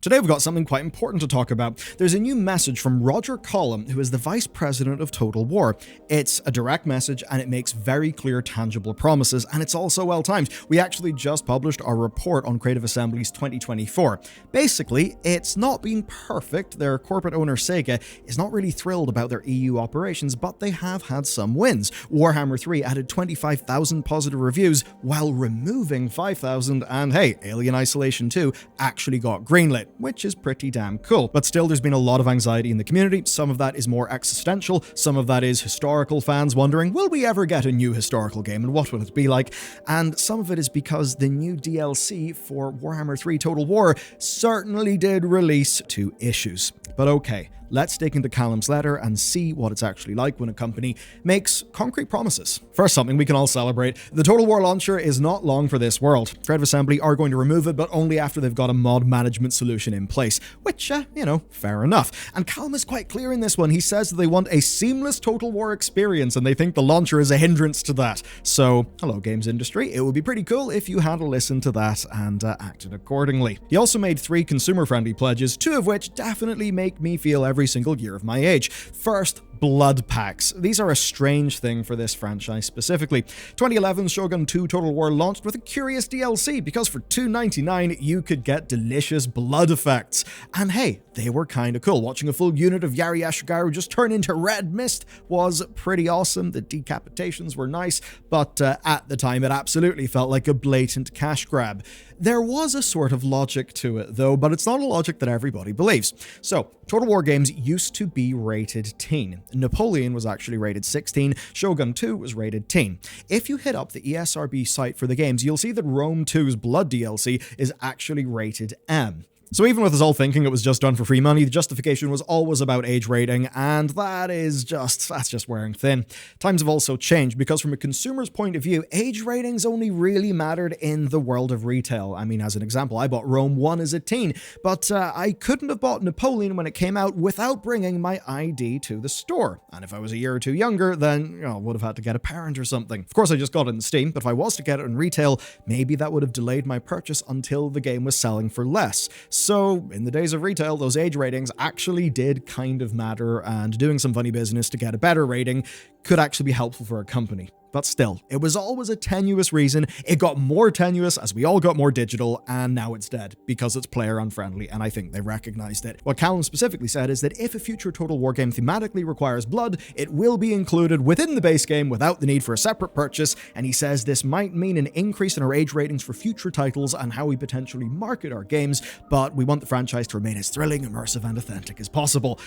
Today we've got something quite important to talk about. There's a new message from Roger Collum, who is the Vice President of Total War. It's a direct message and it makes very clear, tangible promises, and it's also well timed. We actually just published our report on Creative Assembly's 2024. Basically, it's not been perfect. Their corporate owner Sega is not really thrilled about their EU operations, but they have had some wins. Warhammer 3 added 25,000 positive reviews while removing 5,000, and hey, Alien Isolation 2 actually got greenlit, which is pretty damn cool. But still, there's been a lot of anxiety in the community. Some of that is more existential, some of that is historical fans wondering, will we ever get a new historical game and what will it be like? And some of it is because the new DLC for Warhammer 3 Total War certainly did release 2 issues. But okay, let's dig into Callum's letter and see what it's actually like when a company makes concrete promises. First, something we can all celebrate. The Total War launcher is not long for this world. Creative Assembly are going to remove it, but only after they've got a mod management solution in place, which, fair enough. And Callum is quite clear in this one. He says that they want a seamless Total War experience, and they think the launcher is a hindrance to that. So, hello games industry, it would be pretty cool if you had listened to that and acted accordingly. He also made 3 consumer-friendly pledges, 2 of which definitely make me feel every single year of my age. First, blood packs. These are a strange thing for this franchise specifically. 2011's Shogun 2 Total War launched with a curious DLC because for $2.99 you could get delicious blood effects. And hey, they were kinda cool. Watching a full unit of Yari Ashigaru just turn into red mist was pretty awesome. The decapitations were nice, but at the time it absolutely felt like a blatant cash grab. There was a sort of logic to it though, but it's not a logic that everybody believes. So, Total War games used to be rated teen. Napoleon was actually rated 16, Shogun 2 was rated teen. If you hit up the ESRB site for the games, you'll see that Rome 2's Blood DLC is actually rated M. So even with us all thinking it was just done for free money, the justification was always about age rating, and that's just wearing thin. Times have also changed, because from a consumer's point of view, age ratings only really mattered in the world of retail. I mean, as an example, I bought Rome 1 as a teen, but I couldn't have bought Napoleon when it came out without bringing my ID to the store. And if I was a year or 2 younger, then I would have had to get a parent or something. Of course, I just got it in Steam, but if I was to get it in retail, maybe that would have delayed my purchase until the game was selling for less. So, in the days of retail, those age ratings actually did kind of matter, and doing some funny business to get a better rating could actually be helpful for a company. But still, it was always a tenuous reason. It got more tenuous as we all got more digital, and now it's dead because it's player unfriendly, and I think they recognized it. What Callum specifically said is that if a future Total War game thematically requires blood, it will be included within the base game without the need for a separate purchase, and he says this might mean an increase in our age ratings for future titles and how we potentially market our games, but we want the franchise to remain as thrilling, immersive, and authentic as possible.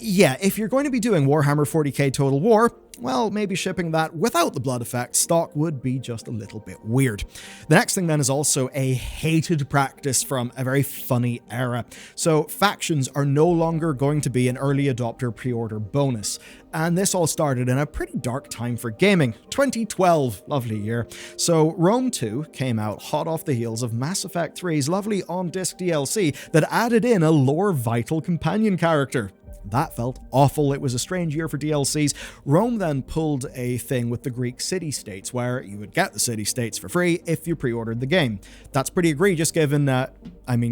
Yeah, if you're going to be doing Warhammer 40k Total War, well, maybe shipping that without the blood effect stock would be just a little bit weird. The next thing then is also a hated practice from a very funny era. So factions are no longer going to be an early adopter pre-order bonus. And this all started in a pretty dark time for gaming. 2012, lovely year. So Rome 2 came out hot off the heels of Mass Effect 3's lovely on-disc DLC that added in a lore vital companion character. That felt awful. It was a strange year for DLCs. Rome then pulled a thing with the Greek city-states where you would get the city-states for free if you pre-ordered the game. That's pretty egregious given that,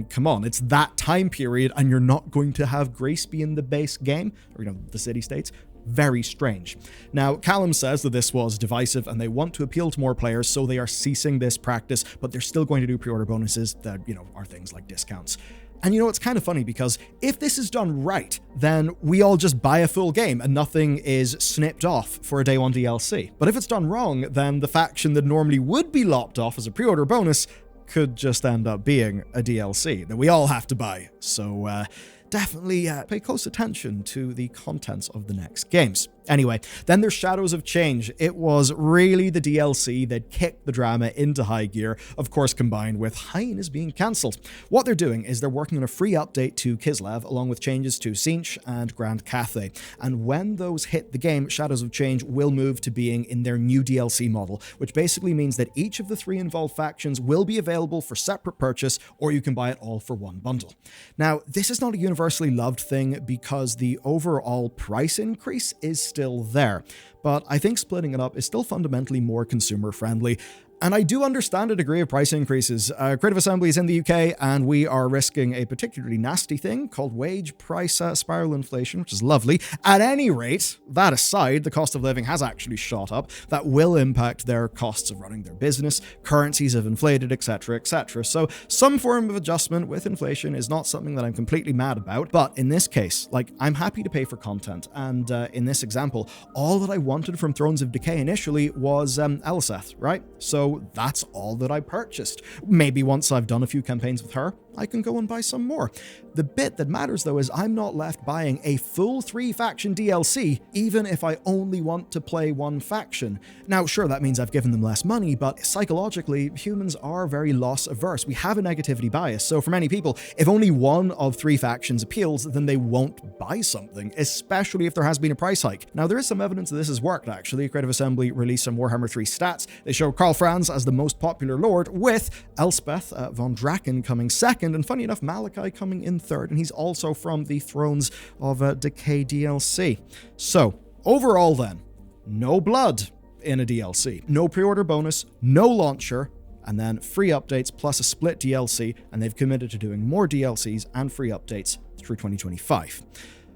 come on, it's that time period and you're not going to have Greece be in the base game, or the city-states. Very strange. Now, Callum says that this was divisive and they want to appeal to more players, so they are ceasing this practice, but they're still going to do pre-order bonuses that, are things like discounts. And it's kind of funny because if this is done right, then we all just buy a full game and nothing is snipped off for a day one DLC. But if it's done wrong, then the faction that normally would be lopped off as a pre-order bonus could just end up being a DLC that we all have to buy. So definitely pay close attention to the contents of the next games. Anyway, then there's Shadows of Change. It was really the DLC that kicked the drama into high gear, of course combined with Hyenas being cancelled. What they're doing is they're working on a free update to Kislev, along with changes to Tzeentch and Grand Cathay. And when those hit the game, Shadows of Change will move to being in their new DLC model, which basically means that each of the 3 involved factions will be available for separate purchase, or you can buy it all for one bundle. Now, this is not a universally loved thing because the overall price increase is still there, but I think splitting it up is still fundamentally more consumer friendly. And I do understand a degree of price increases. Creative Assembly is in the UK, and we are risking a particularly nasty thing called wage price spiral inflation, which is lovely. At any rate, that aside, the cost of living has actually shot up. That will impact their costs of running their business. Currencies have inflated, etc., etc. So some form of adjustment with inflation is not something that I'm completely mad about. But in this case, like, I'm happy to pay for content. And in this example, all that I wanted from Thrones of Decay initially was Eliseth, right? So that's all that I purchased. Maybe once I've done a few campaigns with her, I can go and buy some more. The bit that matters, though, is I'm not left buying a full 3-faction DLC, even if I only want to play one faction. Now, sure, that means I've given them less money, but psychologically, humans are very loss-averse. We have a negativity bias, so for many people, if only one of 3 factions appeals, then they won't buy something, especially if there has been a price hike. Now, there is some evidence that this has worked, actually. Creative Assembly released some Warhammer 3 stats. They show Karl Franz as the most popular lord, with Elspeth von Draken coming second, and funny enough, Malachi coming in third, and he's also from the Thrones of Decay DLC. So, overall then, no blood in a DLC, no pre-order bonus, no launcher, and then free updates plus a split DLC, and they've committed to doing more DLCs and free updates through 2025.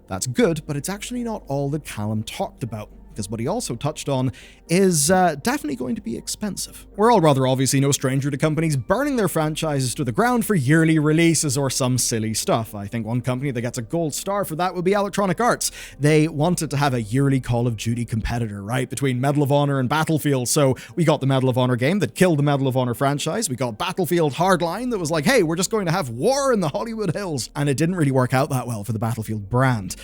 That's good, but it's actually not all that Callum talked about, because what he also touched on is definitely going to be expensive. We're all rather obviously no stranger to companies burning their franchises to the ground for yearly releases or some silly stuff. I think one company that gets a gold star for that would be Electronic Arts. They wanted to have a yearly Call of Duty competitor, right, between Medal of Honor and Battlefield. So we got the Medal of Honor game that killed the Medal of Honor franchise. We got Battlefield Hardline that was like, hey, we're just going to have war in the Hollywood Hills. And it didn't really work out that well for the Battlefield brand.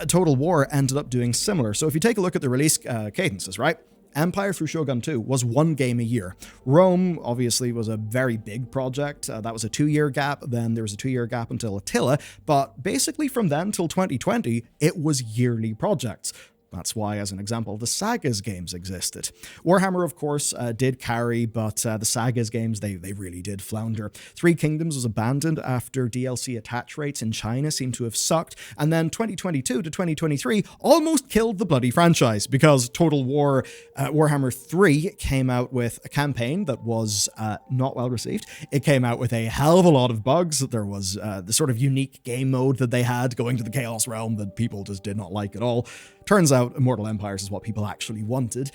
Total War ended up doing similar. So if you take a look at the release cadences, right? Empire through Shogun 2 was 1 game a year. Rome, obviously, was a very big project. That was a 2-year gap. Then there was a 2-year gap until Attila. But basically from then till 2020, it was yearly projects. That's why, as an example, the Sagas games existed. Warhammer, of course, did carry, but the Sagas games, they really did flounder. Three Kingdoms was abandoned after DLC attach rates in China seemed to have sucked, and then 2022 to 2023 almost killed the bloody franchise, because Total War Warhammer 3 came out with a campaign that was not well received. It came out with a hell of a lot of bugs. There was the sort of unique game mode that they had going to the Chaos Realm that people just did not like at all. Turns out Immortal Empires is what people actually wanted,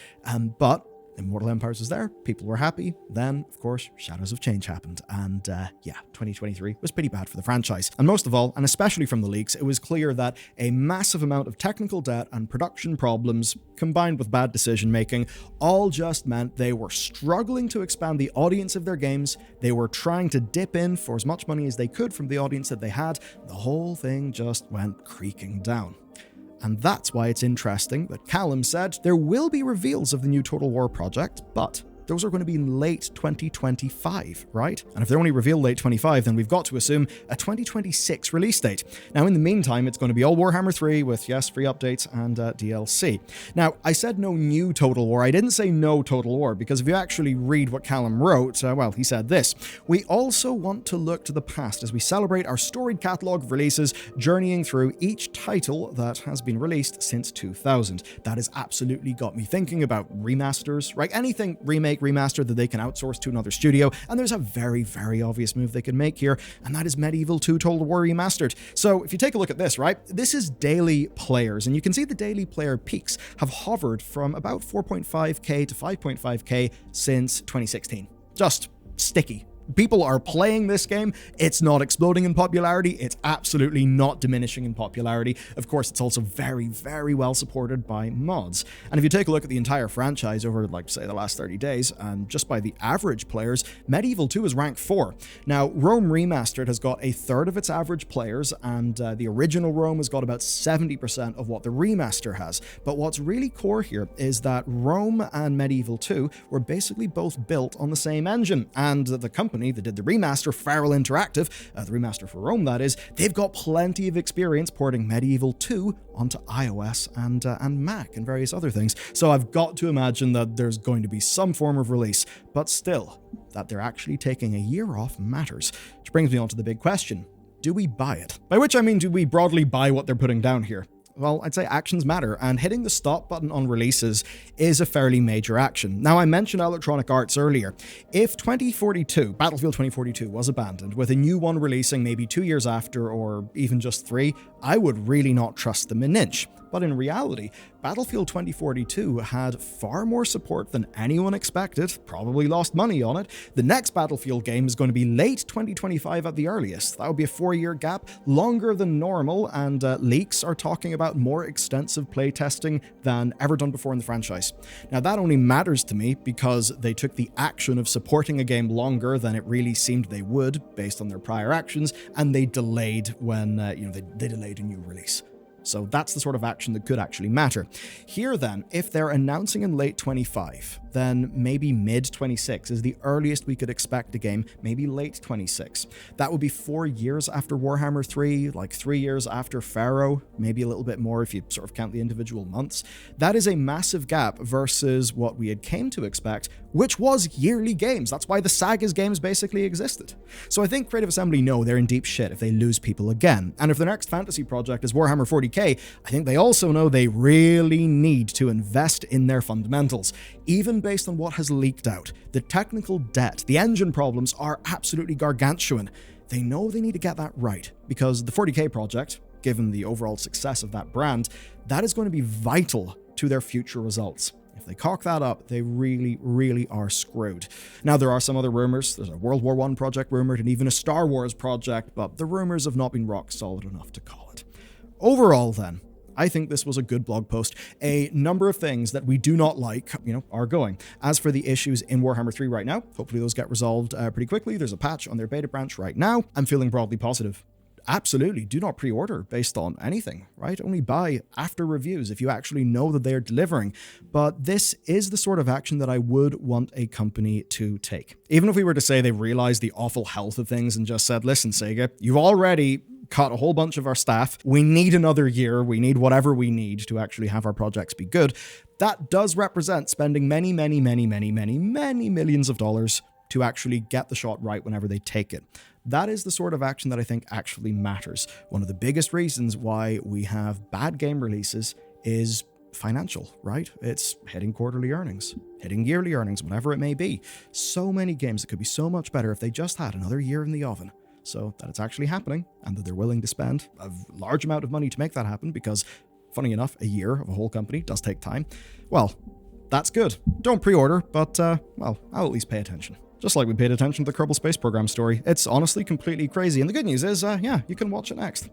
but Immortal Empires was there, people were happy. Then, of course, Shadows of Change happened, and 2023 was pretty bad for the franchise. And most of all, and especially from the leaks, it was clear that a massive amount of technical debt and production problems, combined with bad decision-making, all just meant they were struggling to expand the audience of their games. They were trying to dip in for as much money as they could from the audience that they had. The whole thing just went creaking down. And that's why it's interesting that Callum said there will be reveals of the new Total War project, but those are going to be in late 2025, right? And if they're only revealed late 25, then we've got to assume a 2026 release date. Now, in the meantime, it's going to be all Warhammer 3 with, yes, free updates and DLC. Now, I said no new Total War. I didn't say no Total War, because if you actually read what Callum wrote, well, he said this: "We also want to look to the past as we celebrate our storied catalogue of releases, journeying through each title that has been released since 2000. That has absolutely got me thinking about remasters, right? Anything remake, remaster that they can outsource to another studio, and there's a very, very obvious move they can make here, and that is Medieval 2 Total War Remastered. So if you take a look at this, right, this is daily players, and you can see the daily player peaks have hovered from about 4.5k to 5.5k since 2016. Just sticky. People are playing this game. It's not exploding in popularity. It's absolutely not diminishing in popularity. Of course, it's also very, very well supported by mods. And if you take a look at the entire franchise over, like, say, the last 30 days, and just by the average players, Medieval 2 is ranked 4. Now, Rome Remastered has got a third of its average players, and the original Rome has got about 70% of what the remaster has. But what's really core here is that Rome and Medieval 2 were basically both built on the same engine, and the company that did the remaster, Feral Interactive, the remaster for Rome that is, they've got plenty of experience porting Medieval 2 onto iOS and Mac and various other things. So I've got to imagine that there's going to be some form of release, but still, that they're actually taking a year off matters. Which brings me on to the big question: do we buy it? By which I mean, do we broadly buy what they're putting down here? well, I'd say actions matter, and hitting the stop button on releases is a fairly major action. Now, I mentioned Electronic Arts earlier. If Battlefield 2042 was abandoned, with a new one releasing maybe 2 years after, or even just 3, I would really not trust them an inch. But in reality, Battlefield 2042 had far more support than anyone expected, probably lost money on it. The next Battlefield game is going to be late 2025 at the earliest. That would be a 4-year gap, longer than normal, and leaks are talking about more extensive playtesting than ever done before in the franchise. Now, that only matters to me because they took the action of supporting a game longer than it really seemed they would, based on their prior actions, and they delayed when, they delayed a new release. So that's the sort of action that could actually matter. Here then, if they're announcing in late 25, then maybe mid-26 is the earliest we could expect a game, maybe late 26. That would be 4 years after Warhammer 3, like 3 years after Pharaoh, maybe a little bit more if you sort of count the individual months. That is a massive gap versus what we had came to expect, which was yearly games. That's why the Sagas games basically existed. So I think Creative Assembly know they're in deep shit if they lose people again. And if their next fantasy project is Warhammer 40k, I think they also know they really need to invest in their fundamentals. Even based on what has leaked out, the technical debt, the engine problems are absolutely gargantuan. They know they need to get that right, because the 40k project, given the overall success of that brand, that is going to be vital to their future results. If they cock that up, they really, really are screwed. Now, there are some other rumors. There's a World War I project rumored and even a Star Wars project, but the rumors have not been rock solid enough to call it. Overall, then, I think this was a good blog post. A number of things that we do not like, are going. As for the issues in Warhammer 3 right now, hopefully those get resolved pretty quickly. There's a patch on their beta branch right now. I'm feeling broadly positive. Absolutely, do not pre-order based on anything, right? Only buy after reviews if you actually know that they're delivering. But this is the sort of action that I would want a company to take. Even if we were to say they realized the awful health of things and just said, listen, Sega, you've already cut a whole bunch of our staff. We need another year. We need whatever we need to actually have our projects be good. That does represent spending many, many, many, many, many, many millions of dollars to actually get the shot right whenever they take it. That is the sort of action that I think actually matters. One of the biggest reasons why we have bad game releases is financial, right? It's hitting quarterly earnings, hitting yearly earnings, whatever it may be. So many games that could be so much better if they just had another year in the oven. So that it's actually happening and that they're willing to spend a large amount of money to make that happen, because, funny enough, a year of a whole company does take time. Well, that's good. Don't pre-order, but, I'll at least pay attention. Just like we paid attention to the Kerbal Space Program story. It's honestly completely crazy. And the good news is, you can watch it next.